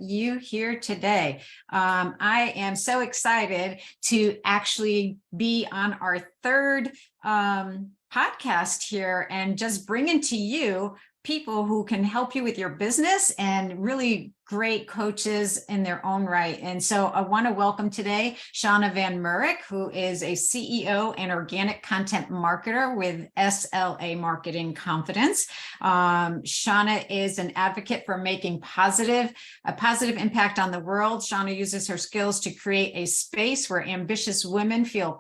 you here today. I am so excited to actually be on our third podcast here and just bringing to you people who can help you with your business and really great coaches in their own right. And so I want to welcome today Shauna Van Mourik, who is a CEO and organic content marketer with SLA Marketing Confidence. Shauna is an advocate for making a positive impact on the world. Shauna uses her skills to create a space where ambitious women feel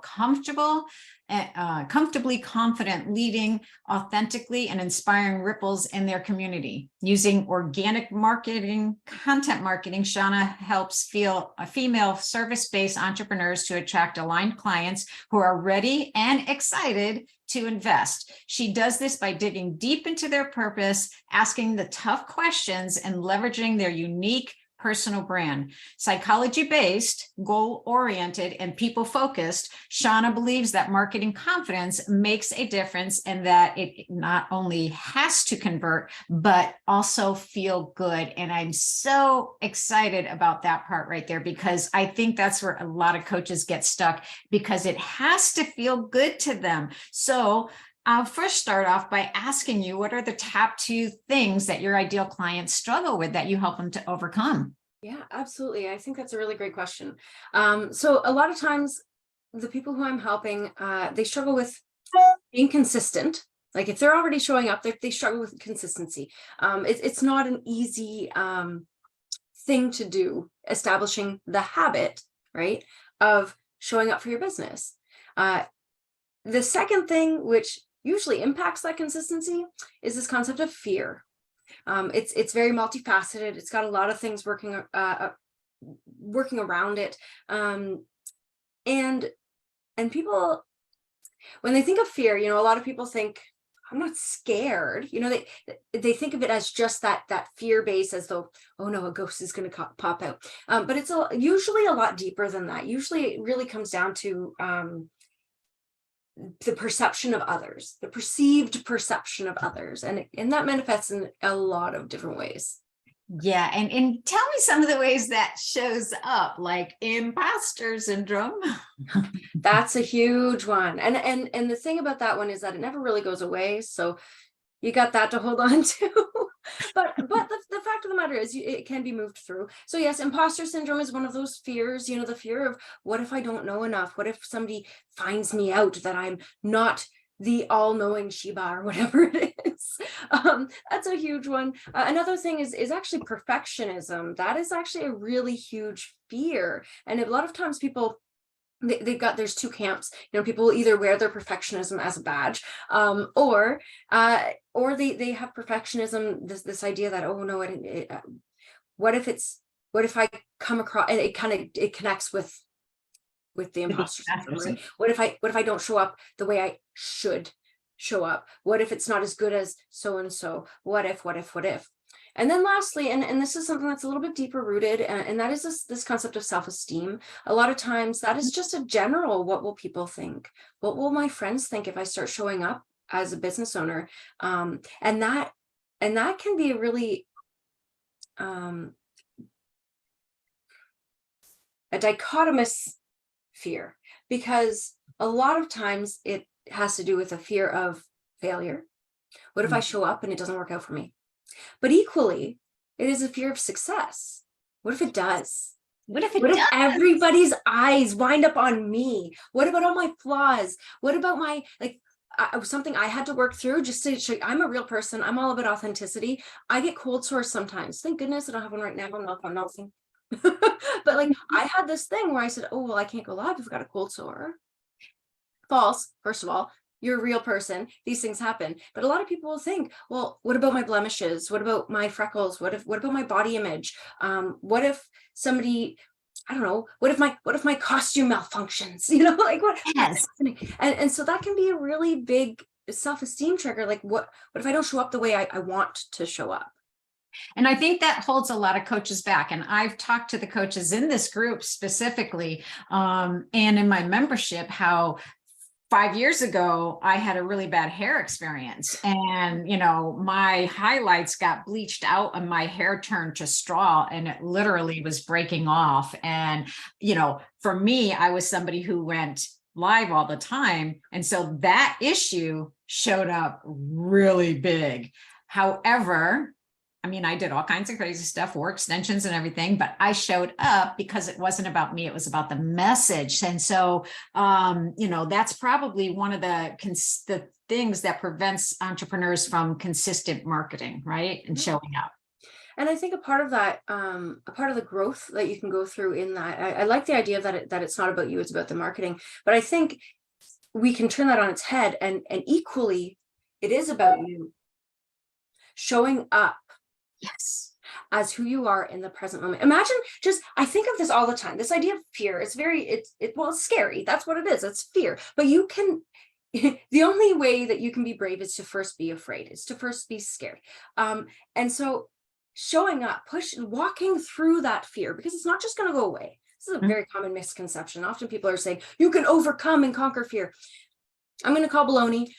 comfortably confident, leading authentically and inspiring ripples in their community. Using organic marketing, content marketing, Shauna helps female service-based entrepreneurs to attract aligned clients who are ready and excited to invest. She does this by digging deep into their purpose, asking the tough questions, and leveraging their unique personal brand. Psychology-based, goal-oriented, and people-focused, Shauna believes that marketing confidence makes a difference and that it not only has to convert, but also feel good. And I'm so excited about that part right there, because I think that's where a lot of coaches get stuck, because it has to feel good to them. So I'll first start off by asking you, what are the top 2 things that your ideal clients struggle with that you help them to overcome? Yeah, absolutely. I think that's a really great question. So a lot of times the people who I'm helping, they struggle with being consistent. Like if they're already showing up, they struggle with consistency. It's not an easy thing to do, establishing the habit, right, of showing up for your business. The second thing, which usually impacts that consistency, is this concept of fear. It's very multifaceted. It's got a lot of things working around it. And people, when they think of fear, a lot of people think, I'm not scared. They think of it as just that fear base, as though, oh no, a ghost is going to pop out. But it's usually a lot deeper than that. Usually it really comes down to the perception of others, the perceived perception of others. And that manifests in a lot of different ways. Yeah. And tell me some of the ways that shows up, like imposter syndrome. That's a huge one. And the thing about that one is that it never really goes away. So you got that to hold on to. but the fact of the matter is it can be moved through. So yes, imposter syndrome is one of those fears, the fear of, what if I don't know enough? What if somebody finds me out that I'm not the all-knowing Sheba or whatever it is? That's a huge one. Another thing is actually perfectionism. That is actually a really huge fear. And a lot of times people, there's 2 camps. People will either wear their perfectionism as a badge, or they have perfectionism, this idea that, oh no, what if I come across, and it connects with the imposter syndrome, right? What if I don't show up the way I should show up? What if it's not as good as so and so? What if? And then lastly, and this is something that's a little bit deeper rooted, and that is this concept of self-esteem. A lot of times that is just a general, what will people think? What will my friends think if I start showing up as a business owner? And that can be a really a dichotomous fear, because a lot of times it has to do with a fear of failure. What if I show up and it doesn't work out for me? But equally, it is a fear of success. What if it does? What if everybody's eyes wind up on me? What about all my flaws? What about my, something I had to work through just to show you, I'm a real person. I'm all about authenticity. I get cold sores sometimes. Thank goodness I don't have one right now. I'm not saying. But I had this thing where I said, oh, well, I can't go live if I've got a cold sore. False, first of all. You're a real person. These things happen. But a lot of people will think, well, what about my blemishes? What about my freckles? What about my body image? What if somebody, I don't know, what if my costume malfunctions? What? Yes. And so that can be a really big self-esteem trigger. What if I don't show up the way I want to show up? And I think that holds a lot of coaches back. And I've talked to the coaches in this group specifically, and in my membership, how 5 years ago, I had a really bad hair experience, and my highlights got bleached out and my hair turned to straw, and it literally was breaking off. And for me, I was somebody who went live all the time, and so that issue showed up really big. However, I mean, I did all kinds of crazy stuff, wore extensions and everything, but I showed up because it wasn't about me. It was about the message. And so, that's probably one of the things that prevents entrepreneurs from consistent marketing, right? And showing up. And I think a part of that, a part of the growth that you can go through in that, I like the idea that it's not about you, it's about the marketing. But I think we can turn that on its head, and equally, it is about you showing up. Yes. As who you are in the present moment. Imagine I think of this all the time. This idea of fear, it's scary. That's what it is. It's fear. But you can, the only way that you can be brave is to first be afraid, is to first be scared. And so showing up, walking through that fear, because it's not just going to go away. This is a very common misconception. Often people are saying, you can overcome and conquer fear. I'm going to call baloney.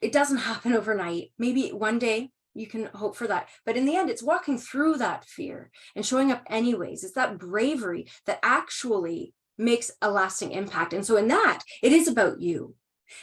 It doesn't happen overnight. Maybe one day, you can hope for that. But in the end, it's walking through that fear and showing up anyways. It's that bravery that actually makes a lasting impact. And so in that, it is about you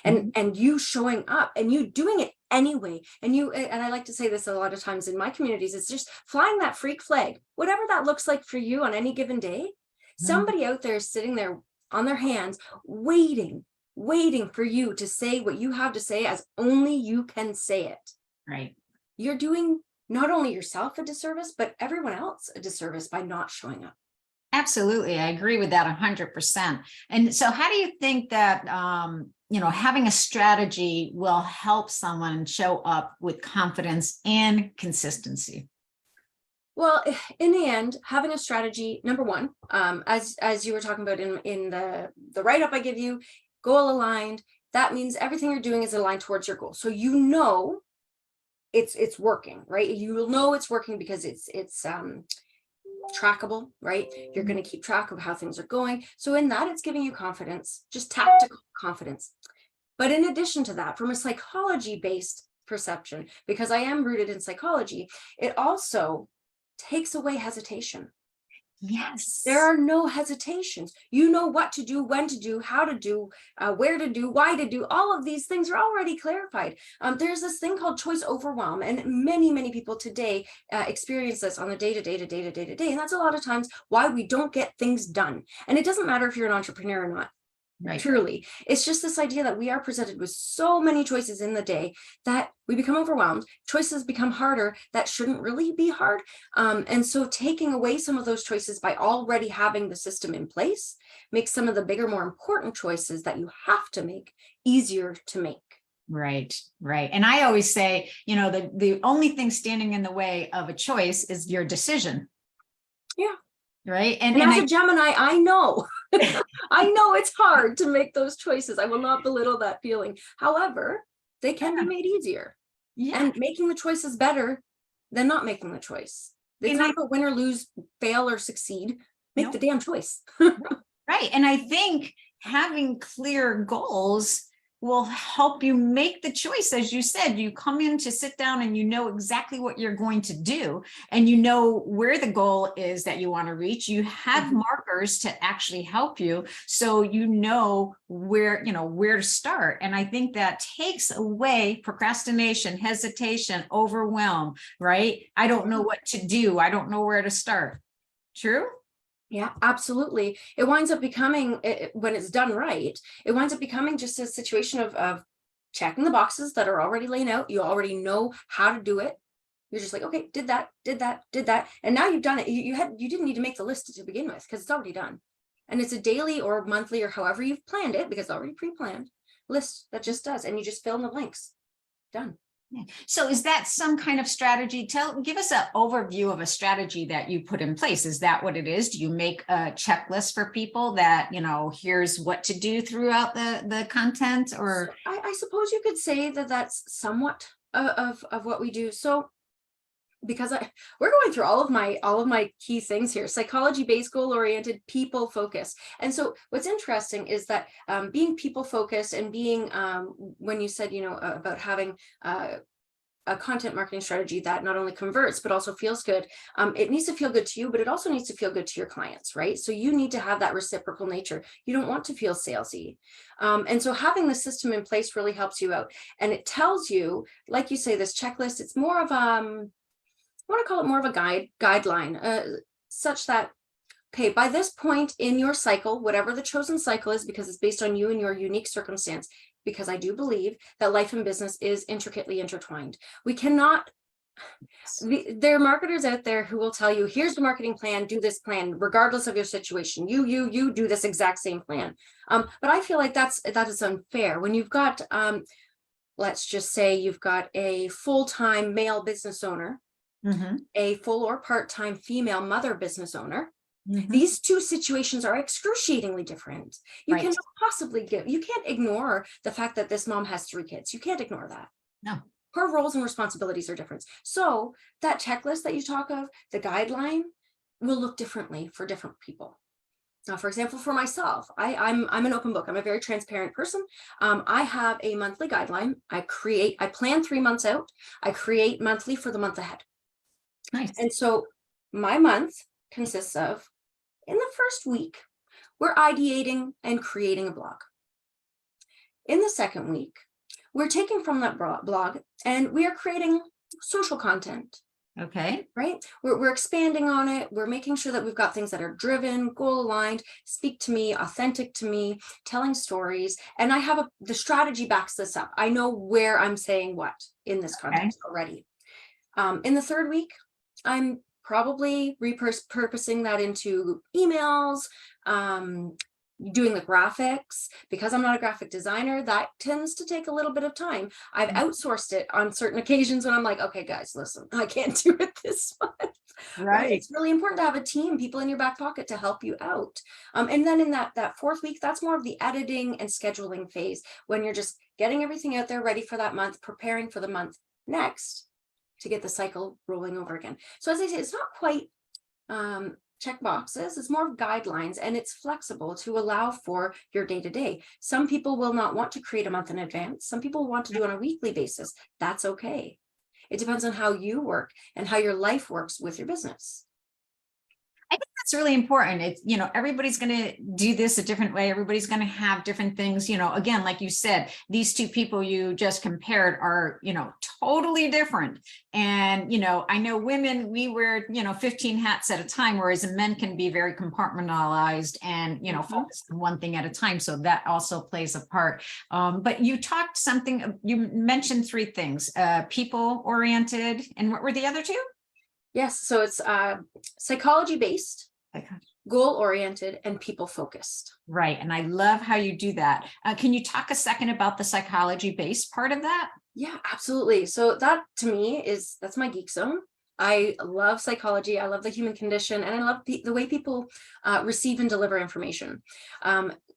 and you showing up and you doing it anyway. And I like to say this a lot of times in my communities, it's just flying that freak flag, whatever that looks like for you on any given day. Somebody out there is sitting there on their hands, waiting for you to say what you have to say as only you can say it. Right. You're doing not only yourself a disservice, but everyone else a disservice by not showing up. Absolutely. I agree with that 100%. And so how do you think that, having a strategy will help someone show up with confidence and consistency? Well, in the end, having a strategy, number one, as you were talking about in the write-up I give you, goal aligned, that means everything you're doing is aligned towards your goal. So it's working, right? You will know it's working because it's trackable, right? You're going to keep track of how things are going. So in that, it's giving you confidence, just tactical confidence. But in addition to that, from a psychology-based perception, because I am rooted in psychology, it also takes away hesitation. Yes. There are no hesitations. You know what to do, when to do, how to do, where to do, why to do. All of these things are already clarified. There's this thing called choice overwhelm, and many people today experience this on the day-to-day. And that's a lot of times why we don't get things done. And it doesn't matter if you're an entrepreneur or not. Right. Truly, it's just this idea that we are presented with so many choices in the day that we become overwhelmed. Choices become harder that shouldn't really be hard. And so taking away some of those choices by already having the system in place makes some of the bigger, more important choices that you have to make easier to make. Right. And I always say, the only thing standing in the way of a choice is your decision. Yeah. Right. And as a Gemini, I know. I know it's hard to make those choices. I will not belittle that feeling. However, they can be made easier. Yeah. And making the choice is better than not making the choice. It's not about win or lose, fail or succeed. Make the damn choice. Right. And I think having clear goals will help you make the choice. As you said, you come in to sit down and you know exactly what you're going to do, and you know where the goal is that you want to reach. You have markers to actually help you, so you know where to start. And I think that takes away procrastination, hesitation, overwhelm, right? I don't know what to do. I don't know where to start. True? Yeah, absolutely. It winds up becoming, when it's done right, it winds up becoming just a situation of checking the boxes that are already laid out. You already know how to do it. You're just like, okay, did that. And now you've done it. You didn't need to make the list to begin with because it's already done. And it's a daily or monthly or however you've planned it, because it's already pre-planned list that just does. And you just fill in the blanks. Done. So is that some kind of strategy? Give us an overview of a strategy that you put in place. Is that what it is? Do you make a checklist for people that, here's what to do throughout the content? Or I suppose you could say that that's somewhat of what we do. So because we're going through all of my key things here: psychology based, goal oriented, people focused. And so what's interesting is that being people focused and being when you said, about having a content marketing strategy that not only converts but also feels good, it needs to feel good to you, but it also needs to feel good to your clients, right? So you need to have that reciprocal nature. You don't want to feel salesy, and so having the system in place really helps you out. And it tells you, like you say, this checklist, it's more of I want to call it more of a guideline, such that, okay, by this point in your cycle, whatever the chosen cycle is, because it's based on you and your unique circumstance, because I do believe that life and business is intricately intertwined. We cannot, there are marketers out there who will tell you, here's the marketing plan, do this plan, regardless of your situation. You do this exact same plan. But I feel like that is unfair. When you've got, let's just say you've got a full-time male business owner, a full or part-time female mother business owner. These two situations are excruciatingly different. You cannot possibly you can't ignore the fact that this mom has 3 kids. You can't ignore that. No. Her roles and responsibilities are different. So that checklist that you talk of, the guideline, will look differently for different people. Now, for example, for myself, I'm an open book. I'm a very transparent person. I have a monthly guideline. I plan 3 months out. I create monthly for the month ahead. Nice. And so my month consists of, in the first week, we're ideating and creating a blog. In the second week, we're taking from that blog and we are creating social content. Okay. Right? We're expanding on it. We're making sure that we've got things that are driven, goal aligned, speak to me, authentic to me, telling stories. And I have the strategy backs this up. I know where I'm saying what in this context already. In the third week, I'm probably repurposing that into emails, doing the graphics. Because I'm not a graphic designer, that tends to take a little bit of time. I've outsourced it on certain occasions when I'm like, okay, guys, listen, I can't do it this month. Right. It's really important to have a team, people in your back pocket to help you out. And then in that fourth week, that's more of the editing and scheduling phase, when you're just getting everything out there ready for that month, preparing for the month next to get the cycle rolling over again. So as I say, it's not quite check boxes, it's more guidelines, and it's flexible to allow for your day-to-day. Some people will not want to create a month in advance. Some people want to do on a weekly basis. That's okay. It depends on how you work and how your life works with your business. I think that's really important. It's, everybody's going to do this a different way. Everybody's going to have different things, again, like you said, these two people you just compared are, totally different. And, I know women, we wear, 15 hats at a time, whereas men can be very compartmentalized and, focus on one thing at a time. So that also plays a part. But you you mentioned 3 things, people oriented. And what were the other 2? Yes, so it's psychology based, goal oriented, and people focused. Right. And I love how you do that. Can you talk a second about the psychology based part of that? Yeah, absolutely. So that to me that's my geek zone. I love psychology. I love the human condition, and I love the way people receive and deliver information.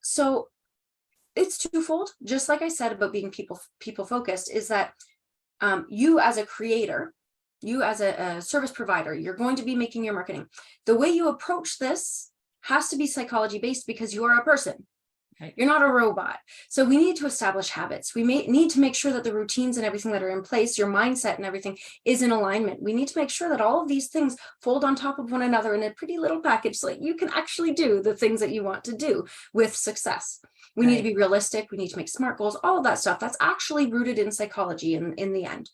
So it's twofold. Just like I said about being people focused, is that you as a creator, you as a service provider, you're going to be making your marketing. The way you approach this has to be psychology based, because you are a person. Okay. You're not a robot. So we need to establish habits. We need to make sure that the routines and everything that are in place, your mindset and everything, is in alignment. We need to make sure that all of these things fold on top of one another in a pretty little package, so that you can actually do the things that you want to do with success. We need to be realistic. We need to make SMART goals, all of that stuff. That's actually rooted in psychology in the end.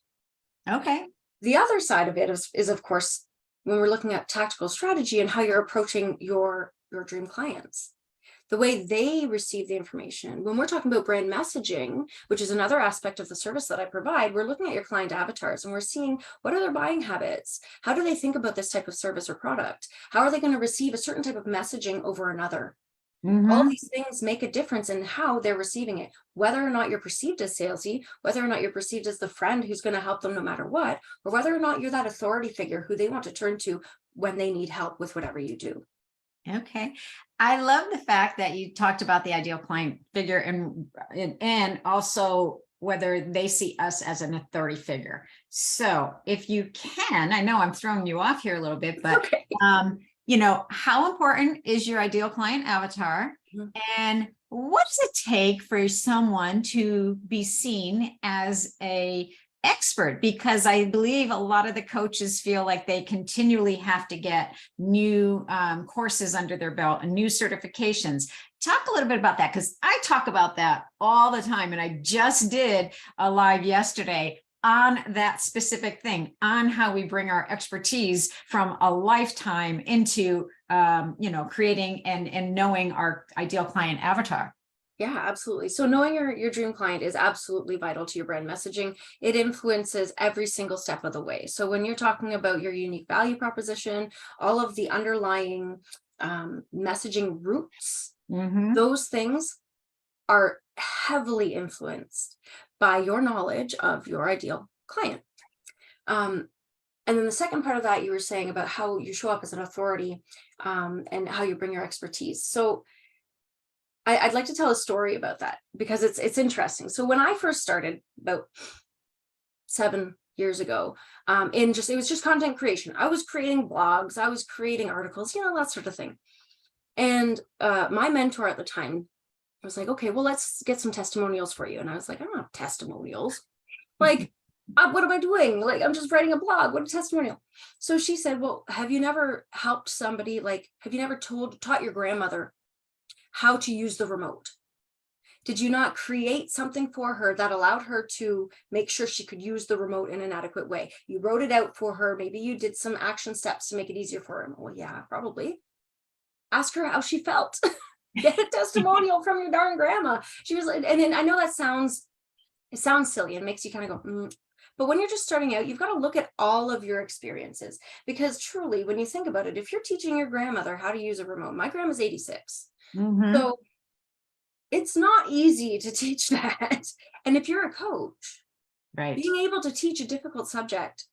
Okay. The other side of it is of course, when we're looking at tactical strategy and how you're approaching your dream clients, the way they receive the information. When we're talking about brand messaging, which is another aspect of the service that I provide, we're looking at your client avatars and we're seeing, what are their buying habits? How do they think about this type of service or product? How are they going to receive a certain type of messaging over another? All these things make a difference in how they're receiving it, whether or not you're perceived as salesy, whether or not you're perceived as the friend who's going to help them no matter what, or whether or not you're that authority figure who they want to turn to when they need help with whatever you do. Okay. I love the fact that you talked about the ideal client figure and also whether they see us as an authority figure. So if you can, I know I'm throwing you off here a little bit, but Okay. how important is your ideal client avatar? Mhm. And what does it take for someone to be seen as a expert? Because I believe a lot of the coaches feel like they continually have to get new courses under their belt and new certifications. Talk a little bit about that, because I talk about that all the time. And I just did a live yesterday on that specific thing, on how we bring our expertise from a lifetime into creating and knowing our ideal client avatar. Yeah, absolutely. So knowing your dream client is absolutely vital to your brand messaging. It influences every single step of the way. So when you're talking about your unique value proposition, all of the underlying messaging roots, those things are heavily influenced by your knowledge of your ideal client. And then the second part of that, you were saying about how you show up as an authority and how you bring your expertise. So I'd like to tell a story about that because it's interesting. So when I first started about 7 years ago, it was just content creation. I was creating blogs, I was creating articles, that sort of thing. And my mentor at the time was like, okay, well, let's get some testimonials for you. And I was like, I don't have testimonials. Like, what am I doing? Like, I'm just writing a blog. What a testimonial. So she said, well, have you never helped somebody? Like, have you never taught your grandmother how to use the remote? Did you not create something for her that allowed her to make sure she could use the remote in an adequate way? You wrote it out for her. Maybe you did some action steps to make it easier for her. Well, yeah, probably. Ask her how she felt. Get a testimonial from your darn grandma. She was like, and then I know it sounds silly and makes you kind of go, But when you're just starting out, you've got to look at all of your experiences, because truly, when you think about it, if you're teaching your grandmother how to use a remote, my grandma's 86. So it's not easy to teach that. And if you're a coach, Right. being able to teach a difficult subject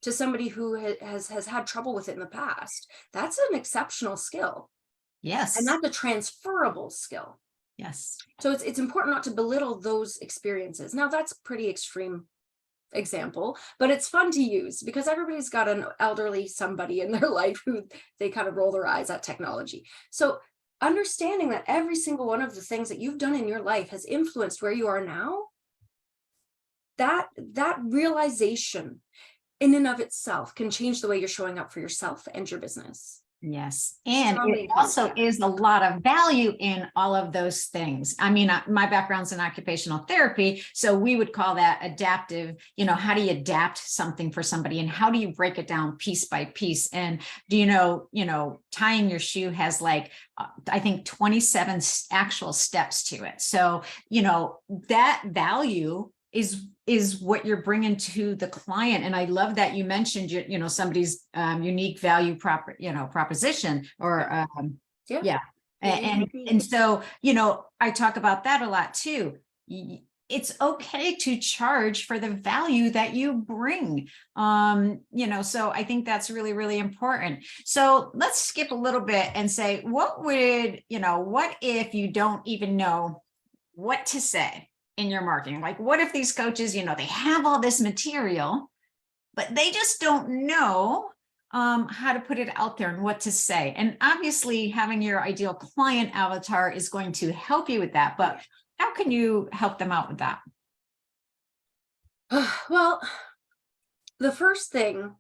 to somebody who has had trouble with it in the past, that's an exceptional skill. Yes. And that's a transferable skill. Yes. So it's important not to belittle those experiences. Now, that's pretty extreme example, but it's fun to use because everybody's got an elderly somebody in their life who they kind of roll their eyes at technology. So understanding that every single one of the things that you've done in your life has influenced where you are now, that realization in and of itself can change the way you're showing up for yourself and your business. Yes. And it also is a lot of value in all of those things. I mean, my background's in occupational therapy, so we would call that adaptive. How do you adapt something for somebody and how do you break it down piece by piece? And tying your shoe has I think 27 actual steps to it. So, that value is what you're bringing to the client. And I love that you mentioned somebody's unique value proposition or yeah. And so I talk about that a lot too. It's okay to charge for the value that you bring. So I think that's really, really important. So let's skip a little bit and say, what if you don't even know what to say in your marketing? Like, what if these coaches, they have all this material, but they just don't know how to put it out there and what to say? And obviously having your ideal client avatar is going to help you with that, but how can you help them out with that? Well, the first thing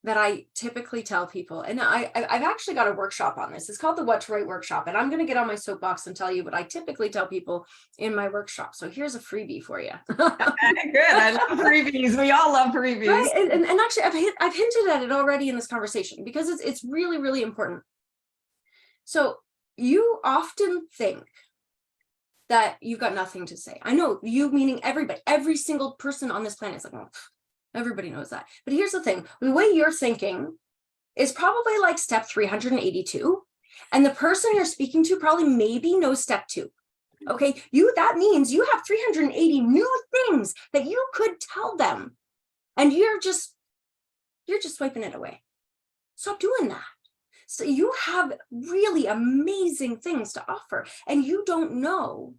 that I typically tell people, and I've actually got a workshop on this. It's called the What to Write workshop. And I'm going to get on my soapbox and tell you what I typically tell people in my workshop. So here's a freebie for you. Good. I love freebies. We all love freebies. Right? And actually, I've hinted at it already in this conversation because it's really, really important. So you often think that you've got nothing to say. I know you, meaning everybody, every single person on this planet is like, well, everybody knows that. But here's the thing, the way you're thinking is probably like step 382. And the person you're speaking to probably maybe knows step 2. Okay, that means you have 380 new things that you could tell them. And you're just swiping it away. Stop doing that. So you have really amazing things to offer and you don't know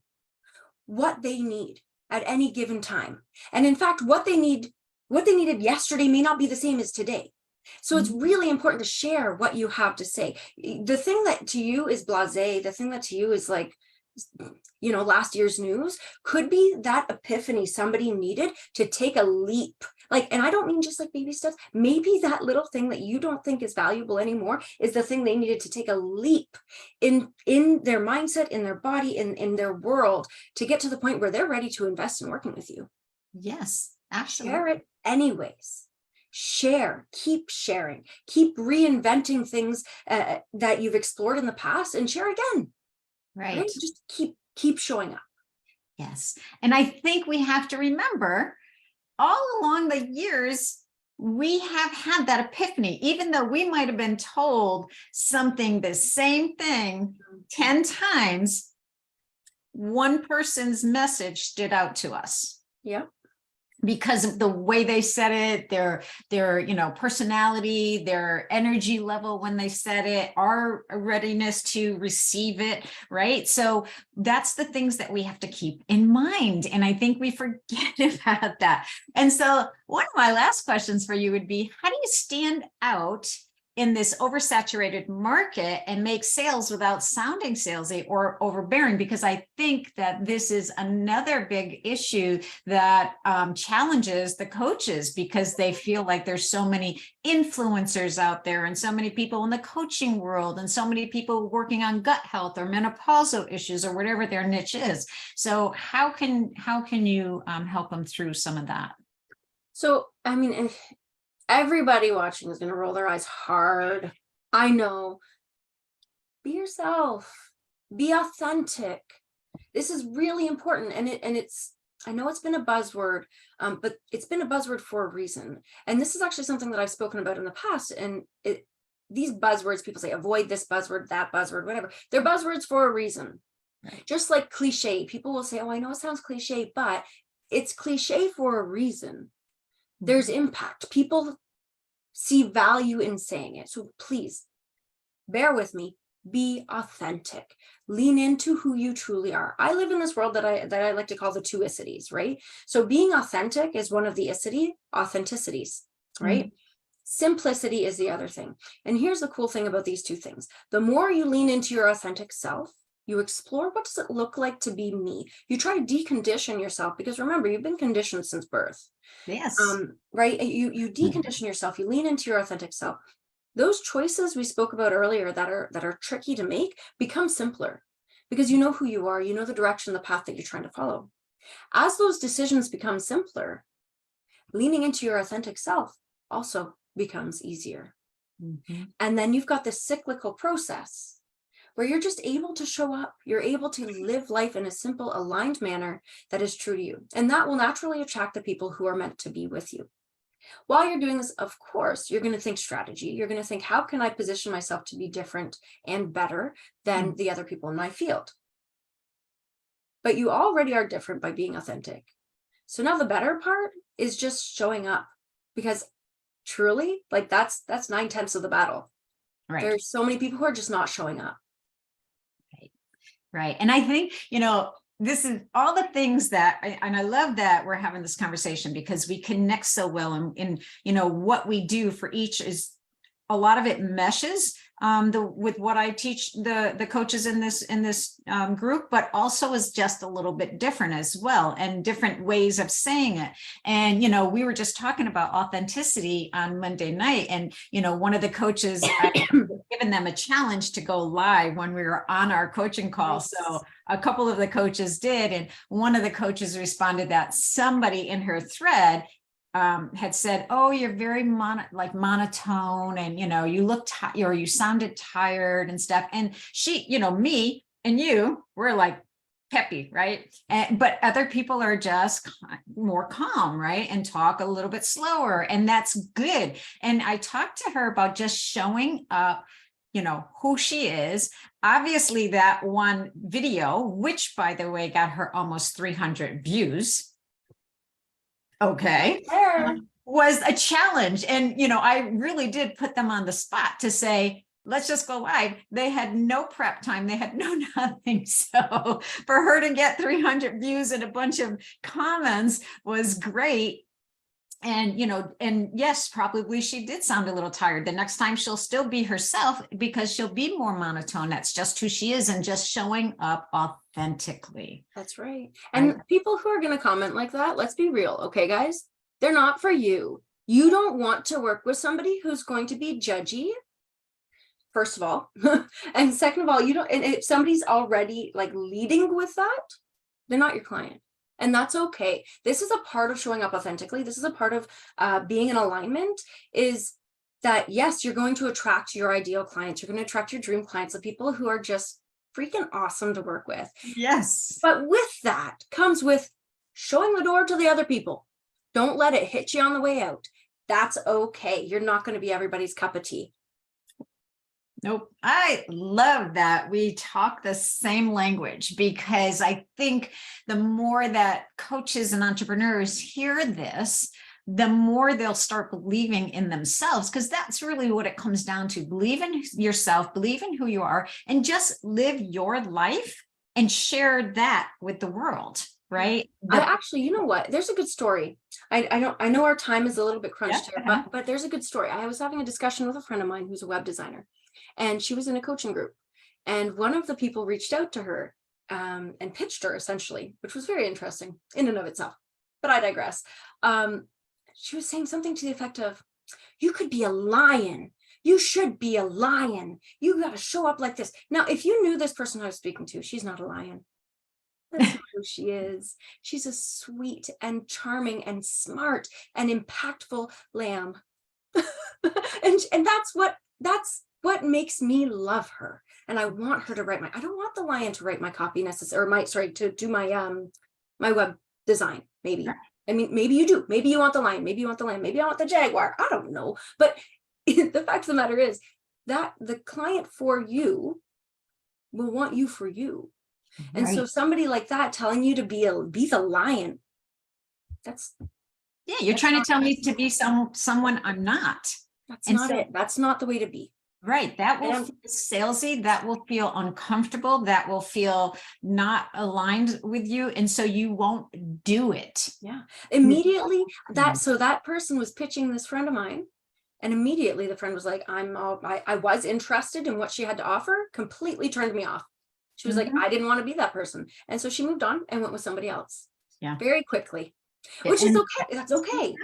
what they need. at any given time. And in fact, what they needed yesterday may not be the same as today. So it's really important to share what you have to say. The thing that to you is blasé, the thing that to you is like, last year's news, could be that epiphany somebody needed to take a leap. Like, and I don't mean just like baby steps. Maybe that little thing that you don't think is valuable anymore is the thing they needed to take a leap in their mindset, in their body, in their world, to get to the point where they're ready to invest in working with you. Yes, Share absolutely. it anyways. Share, keep sharing, keep reinventing things that you've explored in the past, and share again. Right. Just keep showing up. Yes. And I think we have to remember all along the years, we have had that epiphany, even though we might have been told something, the same thing 10 times, one person's message stood out to us. Yeah. Because of the way they said it, their personality, their energy level when they said it, our readiness to receive it, right? So that's the things that we have to keep in mind. And I think we forget about that. And so one of my last questions for you would be, how do you stand out in this oversaturated market and make sales without sounding salesy or overbearing? Because I think that this is another big issue that challenges the coaches, because they feel like there's so many influencers out there and so many people in the coaching world and so many people working on gut health or menopausal issues or whatever their niche is. So how can you help them through some of that? So, I mean, everybody watching is going to roll their eyes hard. I know. Be yourself. Be authentic. This is really important. And it's, I know it's been a buzzword, but it's been a buzzword for a reason. And this is actually something that I've spoken about in the past. And these buzzwords, people say, avoid this buzzword, that buzzword, whatever. They're buzzwords for a reason. Right. Just like cliche. People will say, oh, I know it sounds cliche, but it's cliche for a reason. There's impact. People see value in saying it. So please bear with me. Be authentic. Lean into who you truly are. I live in this world that I like to call the two icities, right? So being authentic is one of the authenticities, right? Simplicity is the other thing. And here's the cool thing about these two things. The more you lean into your authentic self, you explore, what does it look like to be me? You try to decondition yourself, because remember, you've been conditioned since birth. Yes. Right? You decondition yourself, you lean into your authentic self. Those choices we spoke about earlier that are tricky to make become simpler, because you know who you are, you know the direction, the path that you're trying to follow. As those decisions become simpler, leaning into your authentic self also becomes easier. And then you've got this cyclical process where you're just able to show up. You're able to live life in a simple, aligned manner that is true to you. And that will naturally attract the people who are meant to be with you. While you're doing this, of course, you're going to think strategy. You're going to think, how can I position myself to be different and better than the other people in my field? But you already are different by being authentic. So now the better part is just showing up, because truly, like that's 9/10 of the battle. Right. There's so many people who are just not showing up. Right. And I think, this is all the things that, and I love that we're having this conversation, because we connect so well, and what we do for each is, a lot of it meshes with what I teach the coaches in this group, but also is just a little bit different as well, and different ways of saying it. And we were just talking about authenticity on Monday night, and one of the coaches, I given them a challenge to go live when we were on our coaching call. Nice. So a couple of the coaches did, and one of the coaches responded that somebody in her thread had said, oh, you're very monotone, and you look or you sounded tired and stuff. And she, me and you, we're like peppy, right? But other people are just more calm, right? And talk a little bit slower, and that's good. And I talked to her about just showing up, who she is. Obviously, that one video, which by the way got her almost 300 views, okay, was a challenge. And I really did put them on the spot to say, let's just go live. They had no prep time. They had no nothing. So for her to get 300 views and a bunch of comments was great. And, and yes, probably she did sound a little tired. The next time she'll still be herself because she'll be more monotone. That's just who she is and just showing up authentically. That's right. And people who are going to comment like that, let's be real. Okay, guys, they're not for you. You don't want to work with somebody who's going to be judgy, first of all. And second of all, you don't, and if somebody's already like leading with that, they're not your client. And that's okay. This is a part of showing up authentically. This is a part of being in alignment, is that, yes, you're going to attract your ideal clients. You're going to attract your dream clients, the people who are just freaking awesome to work with. Yes. But with that comes with showing the door to the other people. Don't let it hit you on the way out. That's okay. You're not going to be everybody's cup of tea. Nope. I love that we talk the same language, because I think the more that coaches and entrepreneurs hear this, the more they'll start believing in themselves, because that's really what it comes down to. Believe in yourself, believe in who you are, and just live your life and share that with the world. Right. I actually, you know what? There's a good story. I know our time is a little bit crunched here, but there's a good story. I was having a discussion with a friend of mine who's a web designer, and she was in a coaching group, and one of the people reached out to her and pitched her essentially, which was very interesting in and of itself. But I digress. She was saying something to the effect of, you could be a lion. You should be a lion. You got to show up like this. Now, if you knew this person I was speaking to, she's not a lion. That's not who she is. She's a sweet and charming and smart and impactful lamb. and that's what makes me love her. And I want her to write I don't want the lion to write my copy necessarily, to do my my web design, maybe. I mean, maybe you do. Maybe you want the lion, maybe you want the lamb, maybe I want the jaguar. I don't know. But the fact of the matter is that the client for you will want you for you. And so somebody like that telling you to be the lion, you're trying to tell me to be someone I'm not. That's not it. That's not the way to be. Right. That will feel salesy. That will feel uncomfortable. That will feel not aligned with you. And so you won't do it. Yeah. Immediately so that person was pitching this friend of mine. And immediately the friend was like, I was interested in what she had to offer, completely turned me off. She was like, I didn't want to be that person. And so she moved on and went with somebody else. Yeah. Very quickly, which is okay. That's okay.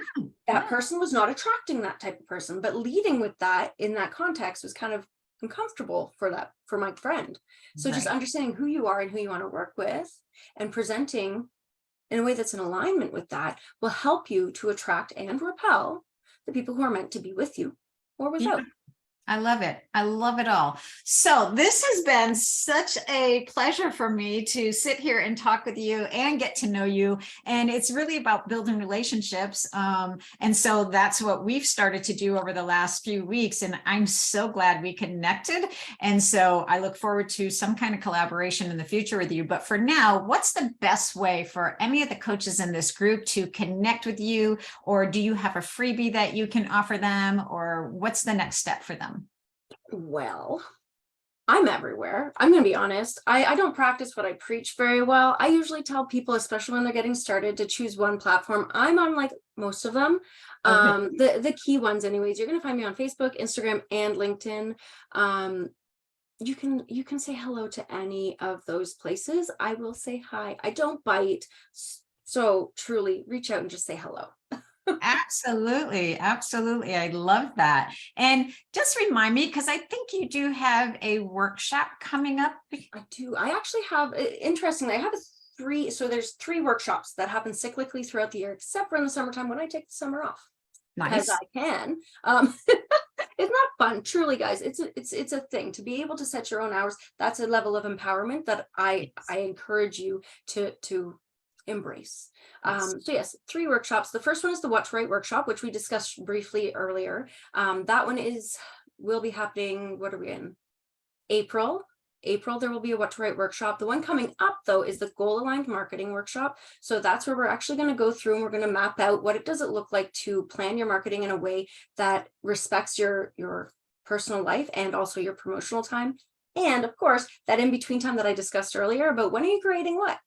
That person was not attracting that type of person, but leading with that in that context was kind of uncomfortable for my friend. So just understanding who you are and who you want to work with and presenting in a way that's in alignment with that will help you to attract and repel the people who are meant to be with you or without. Yeah. I love it. I love it all. So this has been such a pleasure for me to sit here and talk with you and get to know you. And it's really about building relationships. And so that's what we've started to do over the last few weeks. And I'm so glad we connected. And so I look forward to some kind of collaboration in the future with you. But for now, what's the best way for any of the coaches in this group to connect with you? Or do you have a freebie that you can offer them? Or what's the next step for them? Well, I'm everywhere. I'm going to be honest. I don't practice what I preach very well. I usually tell people, especially when they're getting started, to choose one platform. I'm on like most of them. Okay. The key ones anyways. You're going to find me on Facebook, Instagram, and LinkedIn. You can say hello to any of those places. I will say hi. I don't bite. So truly reach out and just say hello. Absolutely. Absolutely. I love that. And just remind me, because I think you do have a workshop coming up. I do. I actually have, interestingly, I have there's 3 workshops that happen cyclically throughout the year, except for in the summertime when I take the summer off. Nice. Because I can. It's not fun, truly, guys. It's a thing to be able to set your own hours. That's a level of empowerment that I encourage you to embrace. So yes, 3 workshops. The first one is the What to Write workshop, which we discussed briefly earlier. That one will be happening. What are we in? April. There will be a What to Write workshop. The one coming up though is the Goal Aligned Marketing workshop. So that's where we're actually going to go through and we're going to map out what it does look like to plan your marketing in a way that respects your personal life and also your promotional time. And of course, that in between time that I discussed earlier about when are you creating what?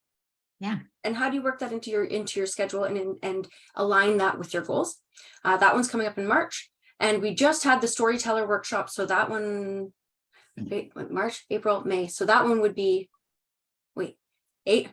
Yeah. And how do you work that into your schedule and align that with your goals? That one's coming up in March. And we just had the storyteller workshop. So that one, March, April, May. So that one would be, wait, 8.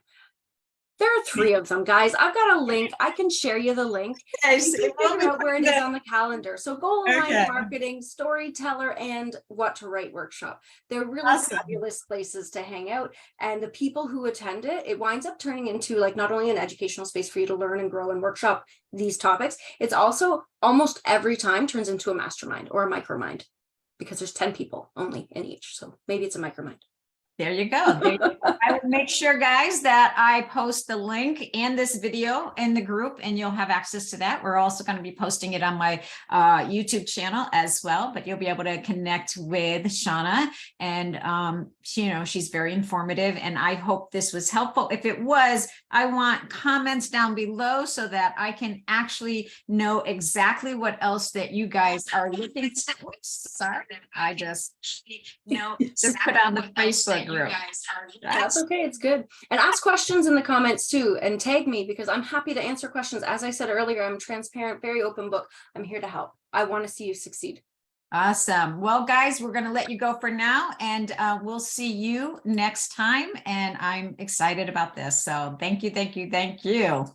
There are 3 of them, guys. I've got a link. I can share you the link. Yes, You can figure out where it is on the calendar. So goal aligned Okay. marketing, storyteller, and what to write workshop. They're really Awesome. fabulous places to hang out. And the people who attend it, it winds up turning into like not only an educational space for you to learn and grow and workshop these topics, it's also almost every time turns into a mastermind or a micromind because there's 10 people only in each. So maybe it's a micromind. There you go. There you go. I will make sure, guys, that I post the link and this video in the group, and you'll have access to that. We're also going to be posting it on my YouTube channel as well, but you'll be able to connect with Shauna, and she's very informative, and I hope this was helpful. If it was, I want comments down below so that I can actually know exactly what else that you guys are looking for. Sorry, I just put on the Facebook group. That's okay. It's good. And ask questions in the comments too, and tag me because I'm happy to answer questions. As I said earlier, I'm transparent, very open book. I'm here to help. I want to see you succeed. Awesome. Well, guys, we're going to let you go for now, and we'll see you next time. And I'm excited about this. So thank you, thank you, thank you.